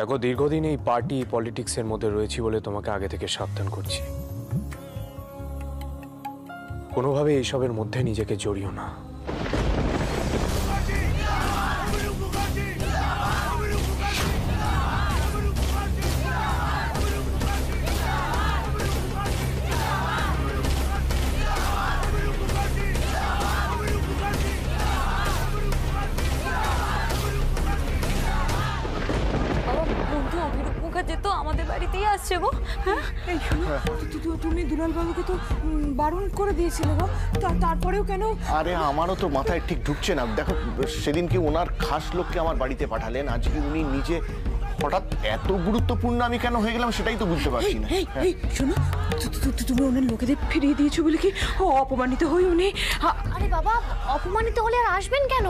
দেখো, দীর্ঘদিন এই পার্টি পলিটিক্সের মধ্যে রয়েছি বলে তোমাকে আগে থেকে সাবধান করছি। কোনোভাবে এইসবের মধ্যে নিজেকে জড়িও না। তো আমাদের বাড়িতেই আসছে গো। হ্যাঁ, তুমি দুলাল বাবুকে তো বারণ করে দিয়েছিলে গো, তারপরেও কেন? আরে আমারও তো মাথায় ঠিক ঢুকছে না। দেখো, সেদিনকে ওনার খাস লোককে আমার বাড়িতে পাঠালেন, আজকে উনি নিজে হঠাৎ এত গুরুত্বপূর্ণ আমি কেন হয়ে গেলাম সেটাই তো বুঝতে পারছি না। শোনো, তুমি ওনার লোকেদের ফিরিয়ে দিয়েছো বলে কি অপমানিত হই উনি? আরে বাবা, অপমানিত হলে আর আসবেন কেন?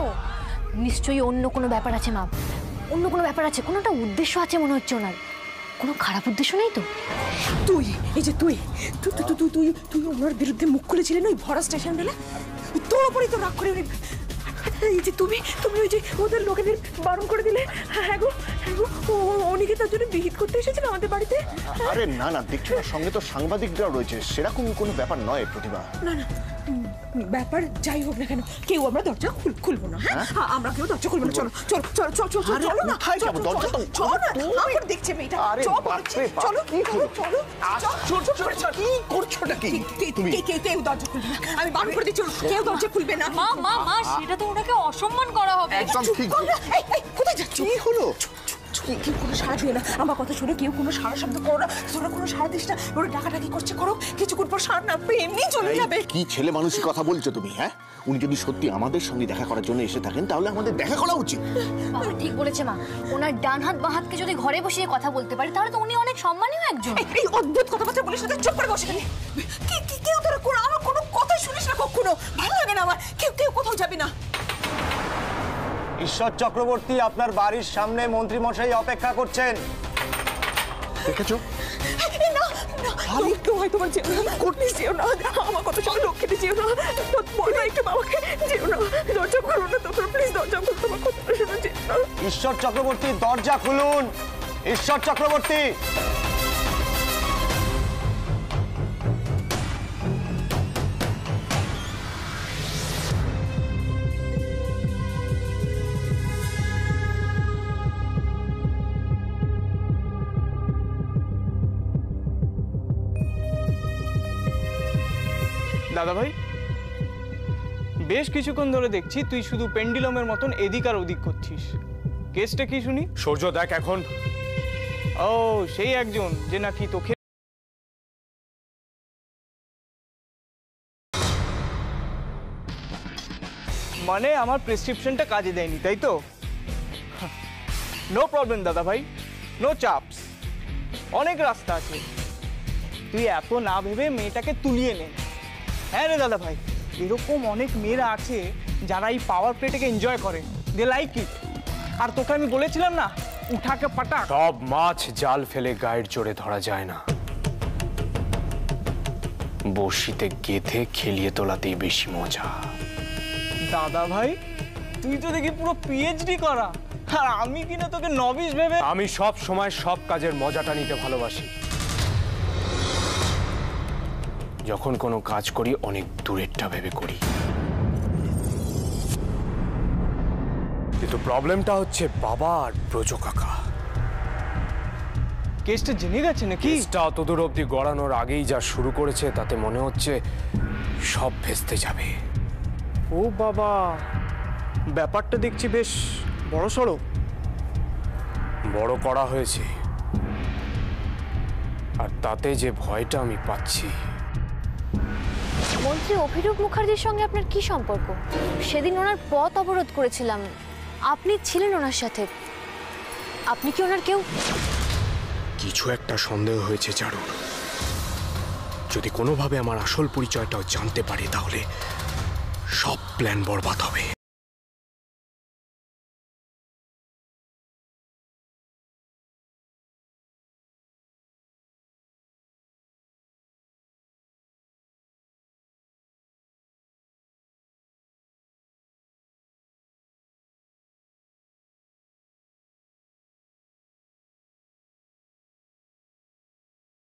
নিশ্চয়ই অন্য কোনো ব্যাপার আছে মা, অন্য কোনো ব্যাপার আছে, কোনো একটা উদ্দেশ্য আছে মনে হচ্ছে ওনার। কোনো খারাপ উদ্দেশ্য নেই তো? তুই ওনার বিরুদ্ধে মুখ খুলেছিলেন ওই ভরা স্টেশন বেলা, তোর ওপরই তো রাগ করে উনি। এই যে তুমি ওই যে ওদের লোকেদের বারণ করে দিলে। হ্যাঁ গো, অনেকে তার জন্য বিহিত করতে এসেছিল আমাদের বাড়িতে। আরে না না, দেখছো না সঙ্গে তো সাংবাদিকরা রয়েছে, সেরকম কোনো ব্যাপার নয় প্রতিভা। না, ব্যাপার যাই হোক না কেন, কেউ আমরা দরজা খুলবো না। হ্যাঁ, আমরা কেউ দরজা খুলবো না। চলো না, চলো না, আমার দেখছে মেয়েটা। চলো, কি করছোটা কি তুমি? কেউ দরজা খুলবে না, আমি বারণ করে দিচ্ছি, কেউ দরজা খুলবে না। মা, সেটা তো ওনাকে অসম্মান করা হবে। একদম ঠিক। কোথায় যাচ্ছ? কি হলো? কেউ কোনো সাড়া দিও না, আমার কথা শুনে কেউ কোনো সাড়া শব্দ করো না। তোরা কোনো সাড়া দিস না, ওরা ডাকাডাকি করছে করো, কিছুক্ষণ পর সাড়া না পেয়ে এমনি চলে যাবে। কি ছেলে মানুষই কথা বলছো তুমি? হ্যাঁ, উনি যদি সত্যি আমাদের সঙ্গে দেখা করার জন্য এসে থাকেন তাহলে আমাদের দেখা করা উচিত। বাবা ঠিক বলেছে মা, ওনার ডান হাত বাঁ হাতকে যদি ঘরে বসিয়ে কথা বলতে পারি তাহলে তো উনি অনেক সম্মানীয় একজন। এই অদ্ভুত কথাবার্তা বলিস না, চুপ করে বসে গেলি। কেউ তোরা আমার কোনো কথা শুনিস না কখনো, ভালো লাগে না আমার। কেউ কোথাও যাবে না। ঈশ্বর চক্রবর্তী আপনার বাড়ির সামনে মন্ত্রী মশাই অপেক্ষা করছেন। দেখেছো? তোমার যেও না, আমার কথা শুনে লক্ষ্মীতে যেও না, বলবো একটু বাবাকে যেও না, দরজা খুলো না, তোমরা প্লিজ দরজা খুলো, তোমার কথাটা শুনে যেও না। ঈশ্বর চক্রবর্তী দরজা খুলুন, ঈশ্বর চক্রবর্তী। দাদা ভাই, বেশ কিছুক্ষণ ধরে দেখছি তুই শুধু পেন্ডুলামের মতন এদিক আর ওদিক করছিস। কেসটা কি শুনি? সূর্য দেখ এখন। ও, সেই একজন যে নাকি তোকে মানে আমার প্রেসক্রিপশনটা কাজে দেয়নি, তাই তো? নো প্রবলেম দাদা ভাই, নো চাপস, অনেক রাস্তা আছে। তুই এত না ভেবে মেয়েটাকে তুলিয়ে নে। হ্যাঁ রে দাদা ভাই, এরকম অনেক মেয়েরা আছে যারা এই পাওয়ার প্লেটাকে এনজয় করে, দে লাইক ইট। আর তোকে আমি বলেছিলাম না, উঠাকে পাটা। সব মাছ জাল ফেলে গায়ের জোরে ধরা যায় না, বড়শিতে গেঁথে খেলিয়ে তোলাতেই বেশি মজা। দাদা ভাই, তুই তো দেখি পুরো পিএইচডি করা, আর আমি কিনা তোকে নবিশ ভেবে। আমি সব সময় সব কাজের মজাটা নিতে ভালোবাসি। যখন কোনো কাজ করি অনেক দূরেরটা ভেবে করি, কিন্তু প্রবলেমটা হচ্ছে বাবা আর ব্রজ কাকা। কেসটা জেনে গেছে নাকি? কেসটা অতদূর অব্দি গড়ানোর আগেই যা শুরু করেছে তাতে মনে হচ্ছে সব ভেস্তে যাবে। ও বাবা, ব্যাপারটা দেখছি বেশ বড়সড়। বড় করা হয়েছে, আর তাতে যে ভয়টা আমি পাচ্ছি। মন্ত্রী অভিরূপ মুখার্জির সঙ্গে আপনার কি সম্পর্ক? সেদিন ওনার পথ অবরোধ করেছিলাম, আপনি ছিলেন ওনার সাথে। আপনি কি ওনার কেউ? কিছু একটা সন্দেহ হয়েছে চারুর। যদি কোনোভাবে আমার আসল পরিচয়টাও জানতে পারে তাহলে সব প্ল্যান বরবাদ হবে।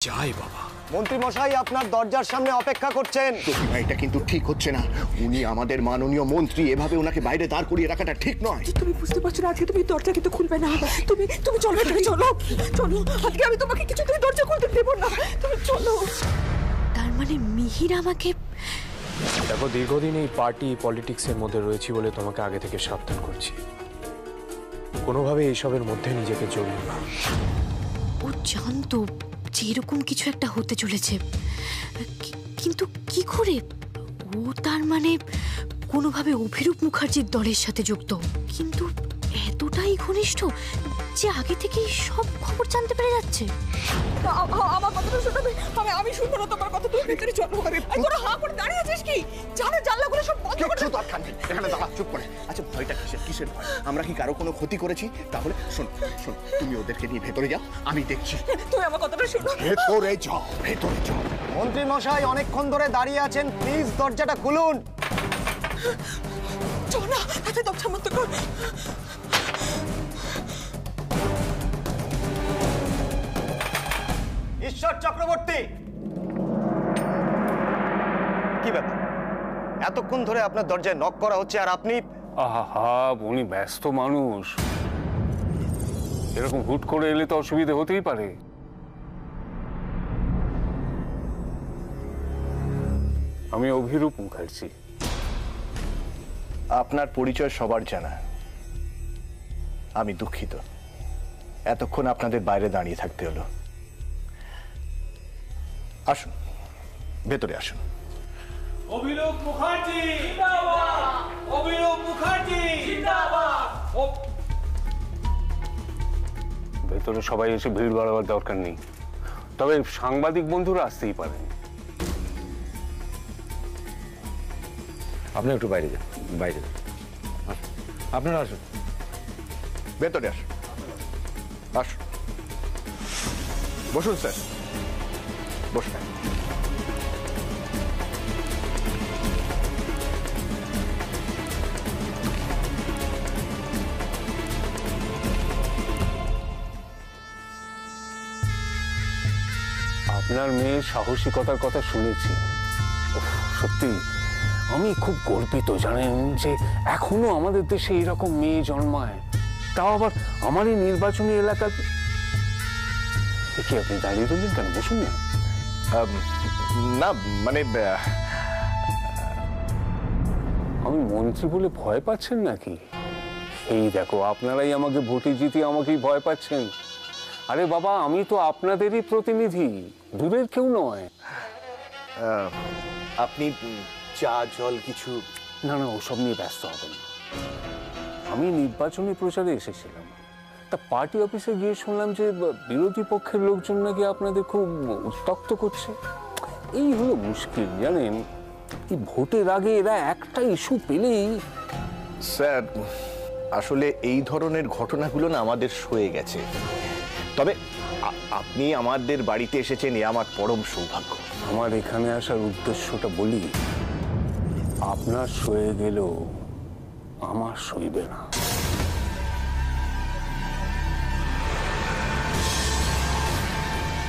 যাই বাবা। মন্ত্রী মশাই আপনার দরজার সামনে অপেক্ষা করছেন। প্রতিমা, এটা কিন্তু ঠিক হচ্ছে না। উনি আমাদের মাননীয় মন্ত্রী, এভাবে ওনাকে বাইরে দাঁড় করিয়ে রাখাটা ঠিক নয়। তুমি বুঝতে পারছো না, আজকে তুমি দরজা কিন্তু খুলবে না। তুমি তুমি চলো এখানে, চলো চলো, আজকে আমি তোমাকে কিছুতেই দরজা খুলতে দেবো না, তুমি চলো। তার মানে মিহির আমাকে দেখো, দীর্ঘদিন এই পার্টি পলিটিক্সের মধ্যে রয়েছি বলে তোমাকে আগে থেকে সাবধান করছি, কোনোভাবে এইসবের মধ্যে নিজেকে জড়িয়ে না। ও জানতো যে এরকম কিছু একটা হতে চলেছে, কিন্তু কি করে? ও তার মানে কোনোভাবে অভিরূপ মুখার্জির দলের সাথে যুক্ত, কিন্তু এতটাই ঘনিষ্ঠ যে আগে থেকেই সব খবর জানতে পেরে যাচ্ছে। আমার কথাটা শোনাবে? আমি শুনবো না তোমার কথা, তুমি ভেতরে চলো। তোরা হাঁ করে দাঁড়িয়ে আছিস কি? জানলাগুলো সব বন্ধ করে। কিচ্ছু দরকার নেই, এখানে দাঁড়া, চুপ করে। আচ্ছা, ভয়টা কিসের ভয়? আমরা কি কারো কোনো ক্ষতি করেছি? তাহলে শোন, তুমি ওদেরকে নিয়ে ভেতরে যাও, আমি দেখছি। তুমি আমার কথাটা শোনো। ভেতরে যাও, ভেতরে যাও। মন্ত্রী মশাই অনেকক্ষণ ধরে দাঁড়িয়ে আছেন, প্লিজ দরজাটা খুলুন। চল না, হাতে দরজা বন্ধ কর। ঈশ্বর চক্রবর্তী, কি ব্যাপার? এতক্ষণ ধরে আপনার দরজায় নক করা হচ্ছে আর আপনি? আহা, উনি ব্যস্ত মানুষ, এরকম হুট করে এলে তো অসুবিধা হতেই পারে। আমি অভিরূপ মুখার্জি। আপনার পরিচয় সবার জানা। আমি দুঃখিত এতক্ষণ আপনাদের বাইরে দাঁড়িয়ে থাকতে হলো। আসুন, ভেতরে আসুন। অভিরূপ মুখার্জি জিন্দাবাদ! অভিরূপ মুখার্জি জিন্দাবাদ! ভেতরে সবাই এসে ভিড় বাড়াবার দরকার নেই, তবে সাংবাদিক বন্ধুরা আসতেই পারেন। আপনি একটু বাইরে যান, বাইরে যান, আপনারা আসুন, ভেতরে আসুন, আসুন, বসুন স্যার, বসুন। আপনার মেয়ের সাহসিকতার কথা শুনেছি, সত্যি আমি খুব গর্বিত জানেন যে এখনো আমাদের দেশে এইরকম মেয়ে জন্মায়, তাও আবার আমারই নির্বাচনী এলাকায়। দেখি আপনি দাঁড়িয়ে রইলেন কেন? বসুন না। না মানে আমি মন্ত্রী বলে ভয় পাচ্ছেন নাকি? এই দেখো, আপনারাই আমাকে ভোটে জিতে আমাকেই ভয় পাচ্ছেন। আরে বাবা, আমি তো আপনাদেরই প্রতিনিধি, দূরের কেউ নয়। আপনি চা জল কিছু? না না, ওসব নিয়ে ব্যস্ত হবেন না। আমি নির্বাচনী প্রচারে এসেছিলাম, তা পার্টি অফিসে গিয়ে শুনলাম যে বিরোধী পক্ষের লোকজন নাকি আপনাদের খুব উত্তক্ত করছে। এই হলো মুশকিল জানেন, এই ভোটের আগে এরা একটা ইস্যু পেলেই। স্যার, আসলে এই ধরনের ঘটনাগুলো না আমাদের সয়ে গেছে, তবে আপনি আমাদের বাড়িতে এসেছেন এ আমার পরম সৌভাগ্য। আমার এখানে আসার উদ্দেশ্যটা বলি, আপনার সয়ে গেলেও আমার সইবে না।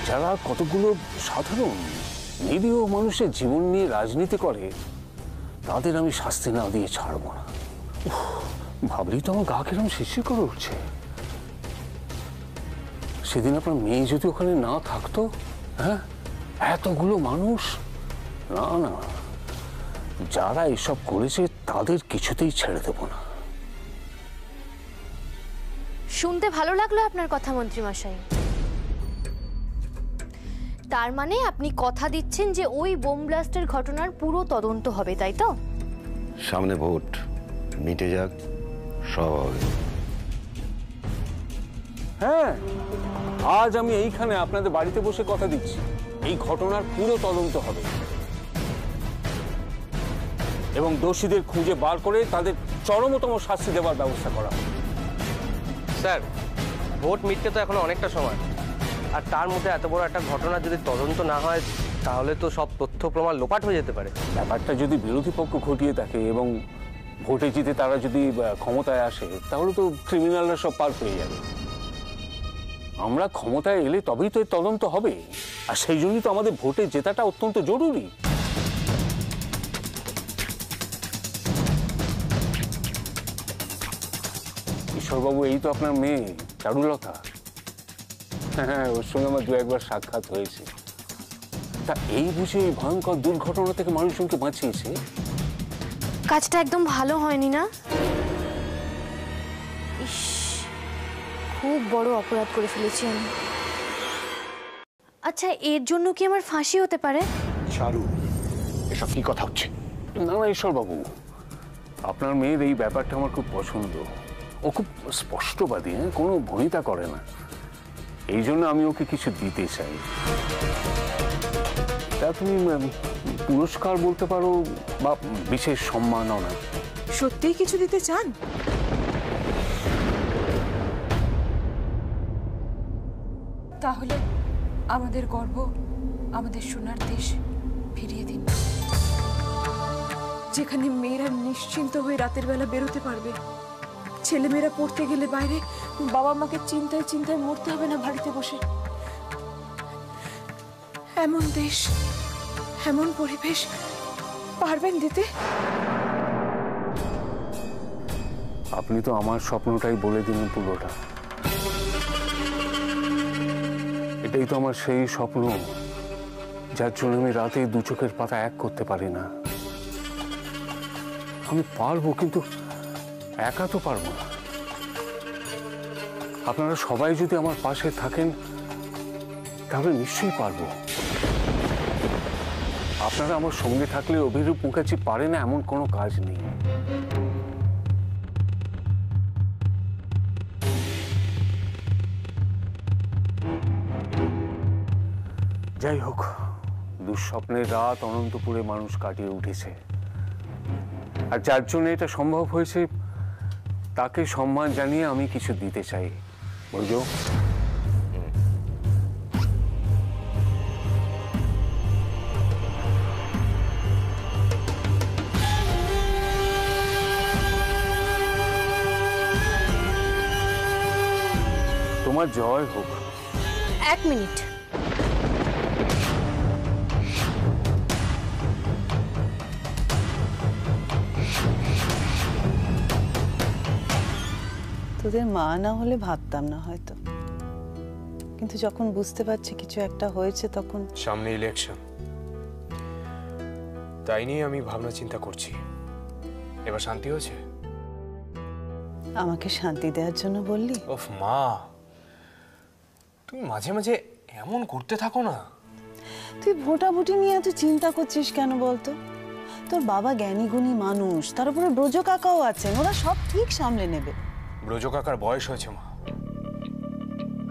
যারা কতগুলো সাধারণ নিরীহ মানুষের জীবন নিয়ে রাজনীতি করে, তাদের আমি শাস্তি না দিয়ে ছাড়ব না। ভাবলেই তো আমার গা কিরম শিরশির করে উঠছে। সেদিন আপনার মেয়ে যদি ওখানে না থাকতো, হ্যাঁ, এতগুলো মানুষ, না না, যারা এসব করেছে তাদের কিছুতেই ছেড়ে দেব না। শুনতে ভালো লাগলো আপনার কথা মন্ত্রী মশাই। তার মানে আপনি কথা দিচ্ছেন যে ওই বোম ব্লাস্টের ঘটনার পুরো তদন্ত হবে, তাই তো? সামনে ভোট, মিটে যাক, সব হবে। হ্যাঁ, আজ আমি এইখানে আপনাদের বাড়িতে বসে কথা দিচ্ছি, এই ঘটনার পুরো তদন্ত হবে এবং দোষীদের খুঁজে বার করে তাদের চরমতম শাস্তি দেওয়ার ব্যবস্থা করা হবে। স্যার, ভোট মিটতে তো এখনো অনেকটা সময়, আর তার মধ্যে এত বড় একটা ঘটনা যদি তদন্ত না হয় তাহলে তো সব তথ্য প্রমাণ লোপাট হয়ে যেতে পারে। ব্যাপারটা যদি বিরোধী পক্ষ ঘটিয়ে থাকে এবং ভোটে জিতে তারা যদি ক্ষমতায় আসে, তাহলে তো ক্রিমিনালরা সব পার পেয়ে যাবে। আমরা ক্ষমতায় এলে তবেই তো এর তদন্ত হবে। আর সেই জন্যই তো আমাদের ভোটে জেতাটা অত্যন্ত জরুরি। ঈশ্বরবাবু, এই তো আপনার মেয়ে চারুলতা। হ্যাঁ, ওর সঙ্গে আমার দু একবার সাক্ষাৎ হয়েছে। তা এই বুঝে এই ভয়ঙ্কর দুর্ঘটনা থেকে মানুষজনকে বাঁচিয়েছে। কাজটা একদম ভালো হয়নি না? ইস, খুব বড় অপরাধ করে ফেলেছি আমি। আচ্ছা, এর জন্য কি আমার ফাঁসি হতে পারে? চারু, এসব কি কথা হচ্ছে? না না ঈশ্বরবাবু, আপনার মেয়ের এই ব্যাপারটা আমার খুব পছন্দ। ও খুব স্পষ্টবাদী, কোনো ভনিতা করে না। এই জন্য আমি ওকে কিছু দিতে চাই। তা তুমি পুরস্কার বলতে পারো বা বিশেষ সম্মাননা। সত্যিই কিছু দিতে চান? তাহলে আমাদের গর্ব, আমাদের সোনার দেশ ফিরিয়ে দিন, যেখানে মেয়েরা নিশ্চিন্ত হয়ে রাতের বেলা বেরোতে পারবে, ছেলেমেয়েরা পড়তে গেলে বাইরে বাবা মাকে চিন্তায় চিন্তায় মরতে হবে না বাড়িতে বসে। এমন দেশ, এমন পরিবেশ পারবেন দিতে? আপনি তো আমার স্বপ্নটাই বলে দিলেন পুরোটা। এটাই তো আমার সেই স্বপ্ন যার জন্য আমি রাতে দু চোখের পাতা এক করতে পারি না। আমি পারবো, কিন্তু একা তো পারবো না। আপনারা সবাই যদি আমার পাশে থাকেন তাহলে নিশ্চয়ই পারবো। আপনারা আমার সঙ্গে থাকলে অভিরূপ মুখার্জি পারে না এমন কোনো কাজ নেই। যাই হোক, দুঃস্বপ্নের রাত অনন্তপুরে মানুষ কাটিয়ে উঠেছে, আর যার জন্য এটা সম্ভব হয়েছে তাকে সম্মান জানিয়ে আমি কিছু দিতে চাই। বুঝো? তোমার জয় হোক। 1 মিনিট। তোদের মা না হলে ভাবতাম না হয়তো, কিন্তু যখন বুঝতে পারছি কিছু একটা হয়েছে তখন। সামনে ইলেকশন, তাই নিয়ে আমি ভাবনা চিন্তা করছি। এবার শান্তি হয়েছে? আমাকে শান্তি দেওয়ার জন্য বললি? ওফ মা, তুমি মাঝে মাঝে এমন করতে থাকো না। তুই ভোটাভুটি নিয়ে এত চিন্তা করছিস কেন বলতো? তোর বাবা জ্ঞানী গুণী মানুষ, তার উপরে ব্রজ কাকাও আছেন, ওরা সব ঠিক সামলে নেবে। ব্রজ কাকার বয়স হয়েছে মা,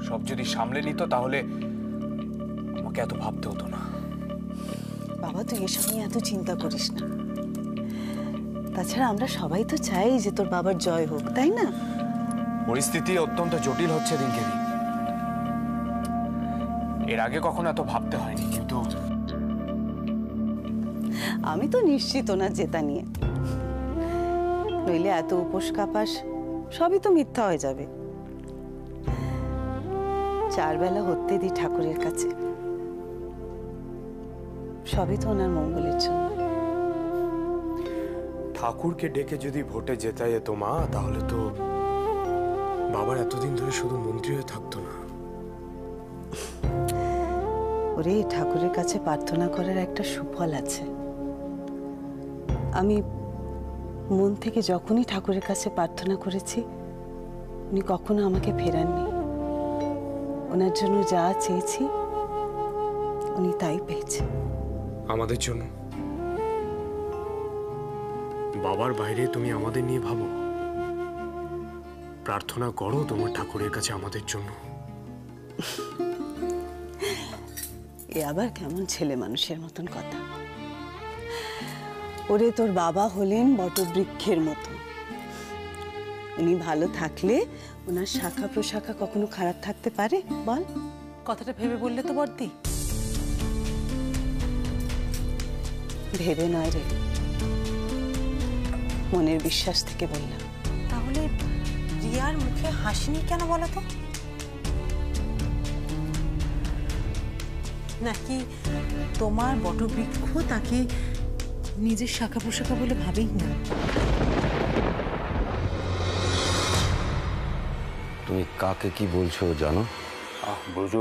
সব যদি সামলে নিত তাহলে আমাকে এত ভাবতে হতো না। বাবা, তুই এসব নিয়ে এত চিন্তা করিস না। তাছাড়া আমরা সবাই তো চাই যে তোর বাবার জয় হোক, তাই না? পরিস্থিতি অত্যন্ত জটিল হচ্ছে দিনকে দিন। এর আগে কখনো এত ভাবতে হয়নি, কিন্তু আমি তো নিশ্চিত না জেতা নিয়ে। নইলে এত উপোস কাপাস সবই তো মিথ্যা হয়ে যাবে। 4 বেলা হতে দি ঠাকুরের কাছে, সবই তো ওনার মঙ্গলের জন্য। ঠাকুরকে ডেকে যদি ভোটে জেতাই যেত মা, তাহলে তো বাবার এতদিন ধরে শুধু মন্ত্রী হয়ে থাকতো না। ওরে, ঠাকুরের কাছে প্রার্থনা করার একটা সুফল আছে। আমি মন থেকে যখনই ঠাকুরের কাছে প্রার্থনা করেছি, উনি কখনো আমাকে ফেরাননি। ওনার জন্য যা চেয়েছি উনি তাই পেয়েছে। আমাদের জন্য? বাবার বাইরে তুমি আমাদের নিয়ে ভাবো, প্রার্থনা করো তোমার ঠাকুরের কাছে আমাদের জন্য। এ আবার কেমন ছেলে মানুষের মতন কথা? ওরে, তোর বাবা হলেন বটবৃক্ষের মতো। উনি ভালো থাকলে ওনার শাখা প্রশাখা কখনো খারাপ থাকতে পারে বল? কথাটা ভেবে বললে তো বড়দি। ভেবে নয় রে, মনের বিশ্বাস থেকে বললাম। তাহলে রিয়ার মুখে হাসিনি কেন বলো তো? নাকি তোমার বটবৃক্ষ তাকে নিজের শাখা পোশাখা বলে ভাবেই না? তুমি কাকে কি বলছো জানো? ব্রজ,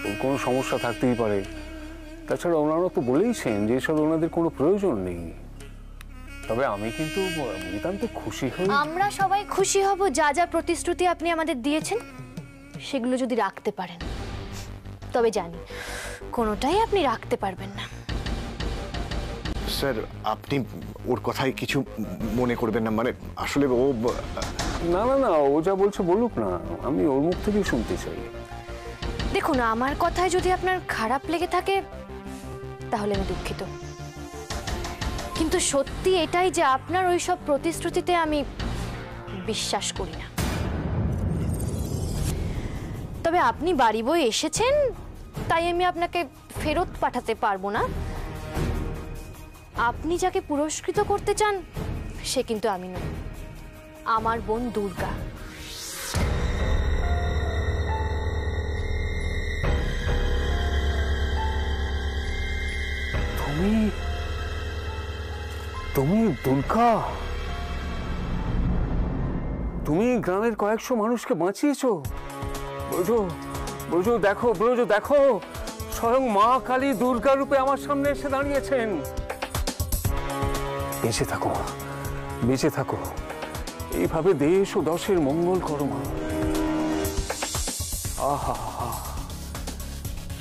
ওর কোনো সমস্যা থাকতেই পারে। তাছাড়া ওনারা তো বলেইছেন যে এসব ওনাদের কোনো প্রয়োজন নেই। তবে আমি কিন্তু নিতান্ত খুশি হই। আমরা সবাই খুশি হব যা যা প্রতিশ্রুতি আপনি আমাদের দিয়েছেন সেগুলো যদি রাখতে পারেন। তবে জানি কোনোটাই আপনি রাখতে পারবেন না। স্যার, আপনি ওর কথায় কিছু মনে করবেন না। মানে আসলে ও না না না, ও যা বলছে বলুক না, আমি ওর মুখ থেকেই শুনতে চাই। দেখুন, আমার কথায় যদি আপনার খারাপ লেগে থাকে তাহলে আমি দুঃখিত, কিন্তু সত্যি এটাই যে আপনার ওই সব প্রতিশ্রুতিতে আমি বিশ্বাস করি না। তবে আপনি বাড়ি বয়ে এসেছেন তাই আমি আপনাকে ফেরত পাঠাতে পারবো না। আপনি যাকে পুরস্কৃত করতে চান সে কিন্তু আমি নই, আমার বোন দুর্গা। তুমি তুমি দুর্গা? তুমি গ্রামের কয়েকশো মানুষকে বাঁচিয়েছো? ব্রজ, ব্রজ দেখো, ব্রজ দেখো, স্বয়ং মা কালী দুর্গা রূপে আমার সামনে এসে দাঁড়িয়েছেন। বেঁচে থাকো, বেঁচে থাকো, এইভাবে দেশ ও দশের মঙ্গল করো মা। আহা,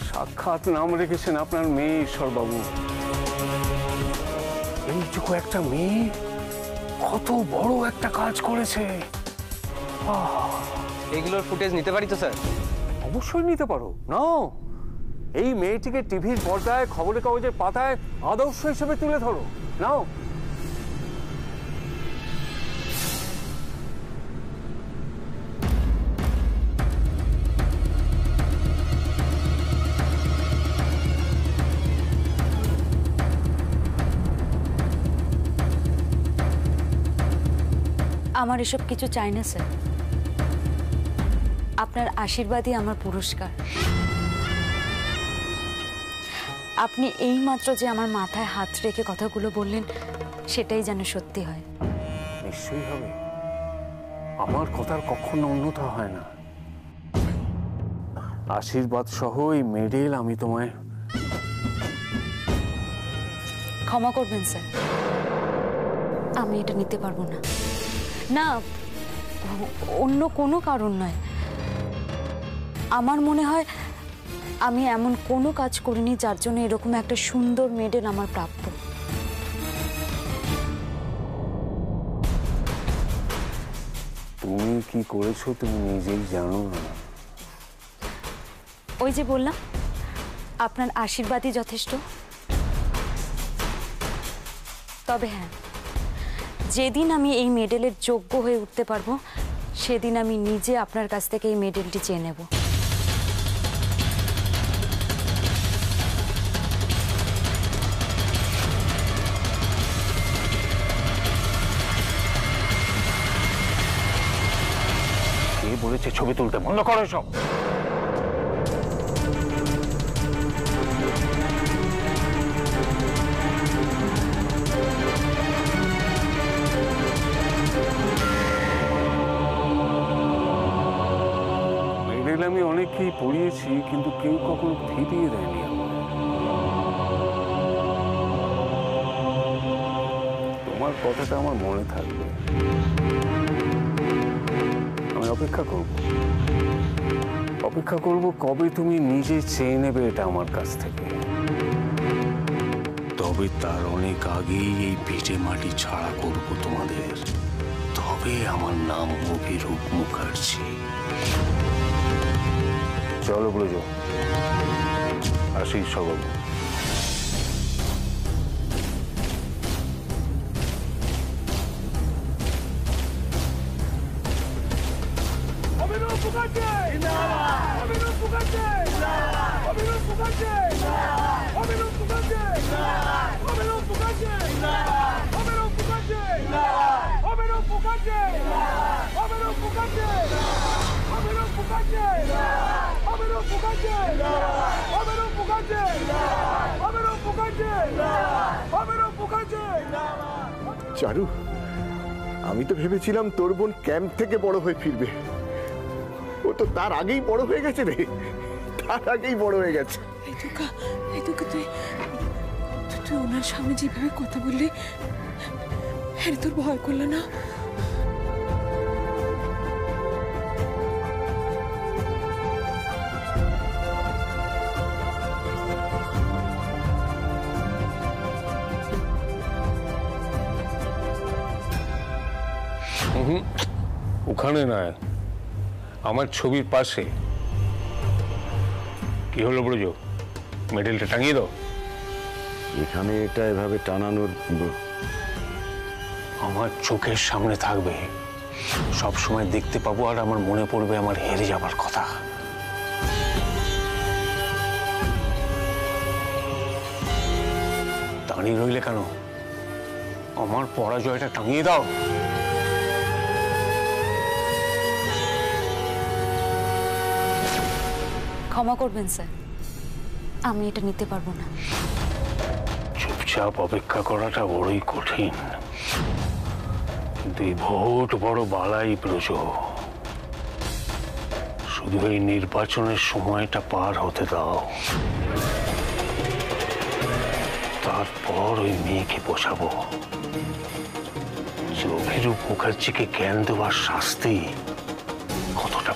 সাক্ষাৎ নাম রেখেছেন আপনার মেয়ে ঈশ্বরবাবু। এইটুকু একটা মেয়ে কত বড় একটা কাজ করেছে। এগুলোর ফুটেজ নিতে পারি তো স্যার? অবশ্যই নিতে পারো, নাও। এই মেয়েটিকে টিভির পর্দায়, খবরের কাগজের পাতায় আদর্শ হিসেবে তুলে ধরো, নাও। আমার এসব কিছু চাই না স্যার, আপনার আশীর্বাদই আমার পুরস্কার। আপনি এইমাত্র যে আমার মাথায় হাত রেখে কথাগুলো বললেন সেটাই যেন সত্যি হয়। নিশ্চয়ই হবে, আমার কথার কখনো অন্যথা হয় না। আশীর্বাদ সহ এই মেডেল আমি তোমায়। ক্ষমা করবেন স্যার, আমি এটা নিতে পারবো না। না, অন্য কোনো কারণ নয়। আমার মনে হয় আমি এমন কোনো কাজ করিনি যার জন্য এরকম একটা সুন্দর মেডেল আমার প্রাপ্য। তুমি কি করেছো তুমি নিজেই জানো না। ওই যে বললাম, আপনার আশীর্বাদই যথেষ্ট। তবে হ্যাঁ, যেদিন আমি এই মেডেলের যোগ্য হয়ে উঠতে পারবো সেদিন আমি নিজে আপনার কাছ থেকে এই মেডেলটি চেয়ে নেব। কে বলেছে ছবি তুলতে? বন্ধ করো সব। আমি অনেককেই পড়িয়েছি কিন্তু কেউ কখনো ফিরিয়ে দেয়নি আমার। তোমার কথাটা আমার মনে থাকবে। আমি অপেক্ষা করব কবে তুমি নিজে চেয়ে নেবে এটা আমার কাছ থেকে। তবে তার অনেক আগেই এই পেটে মাটি ছাড়া করব তোমাদের। তবে আমার নাম অভিরূপ মুখার্জি। চলো ব্রজ, আসি সবাই। Fugace! চারু, আমি তো ভেবেছিলাম তোর বোন ক্যাম্প থেকে বড় হয়ে ফিরবে। ও তো তার আগেই বড় হয়ে গেছে রে, তার আগেই বড় হয়ে গেছে। এই তোকে তুই ওনার সামনে যেভাবে কথা বললি, হ্যাঁ তোর ভয় করলো না? ওখানে নয়, আমার ছবির পাশে। কি হলো ব্রজ, মেডেলটা টাঙিয়ে দাও। এখানে এটা এভাবে টানানোর আমার চোখের সামনে থাকবে, সব সময় দেখতে পাবো, আর আমার মনে পড়বে আমার হেরে যাবার কথা। দাঁড়িয়ে রইলে কেন, আমার পরাজয়টা টাঙিয়ে দাও। ক্ষমা করবেন স্যার, আমি এটা নিতে পারবো না। চুপচাপ অপেক্ষা করাটা বড়ই কঠিন, কিন্তু এই ভোট বড় বালাই ব্রজ। শুধু এই নির্বাচনের সময়টা পার হতে দাও, তারপর ওই মেয়েকে বোঝাবো যে অভিরূপ মুখার্জিকে জ্ঞান দেওয়ার শাস্তি কতটা